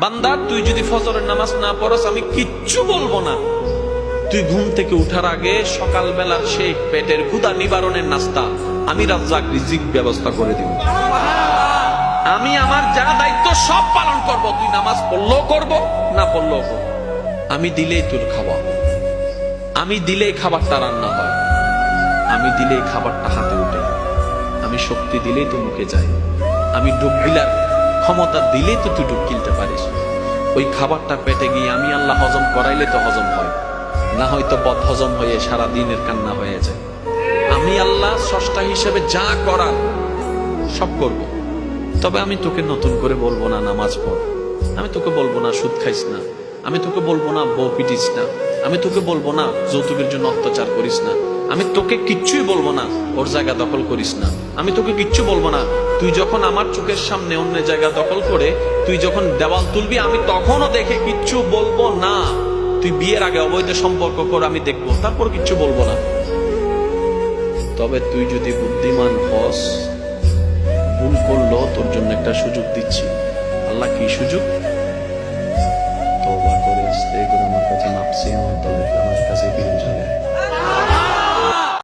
বান্দা তুই যদি ফজরের নামাজ না পড়স আমি কিচ্ছু বলবো না। তুই ঘুম থেকে উঠার আগে সকাল বেলার সেই পেটের ক্ষুধা নিবারণের নাস্তা আমি রাজ্জাক রিজিক ব্যবস্থা করে দিব। আমি আমার যা দায়িত্ব সব পালন করব। তুই নামাজ পড়লেও করব, না পড়লেও করব। আমি দিলেই তোর খাবার, আমি দিলেই খাবারটা রান্না হয়, আমি দিলেই খাবারটা হাতে উঠে, আমি শক্তি দিলেই তো মুখে যায়, আমি ডুব গিলার ক্ষমতা দিলেই তো তুই ডুব গিলতে পারিস। ওই খাবারটা পেটে গিয়ে আমি আল্লাহ হজম করাইলে তো হজম হয়, না হয়তো বদ হজম হয়ে সারা দিনের কান্না হয়ে যায়। আমি আল্লাহ স্রষ্টা হিসেবে যা করার সব করব। তবে আমি তোকে নতুন করে বলবো না নামাজ পড়, আমি তোকে বলবো না সুদ খাইস না, আমি তোকে বলবো না বউ পিটিস না, আমি তোকে বলবো না যৌতুকের জন্য অত্যাচার করিস না, আমি তোকে কিচ্ছুই বলবো না ওর জায়গা দখল করিস না, আমি তোকে কিচ্ছু বলবো না তুই যখন আমার চোখের সামনে অন্য জায়গা দখল করে তুই যখন দেওয়াল তুলবি আমি তখনও দেখে কিচ্ছু বলবো না। তুই বিয়ের আগে অবৈধ সম্পর্ক কর আমি দেখবো, তারপর কিচ্ছু বলবো না। তবে তুই যদি বুদ্ধিমান হস, ভুল করলো তোর জন্য একটা সুযোগ দিচ্ছি। আল্লাহ কি সুযোগ?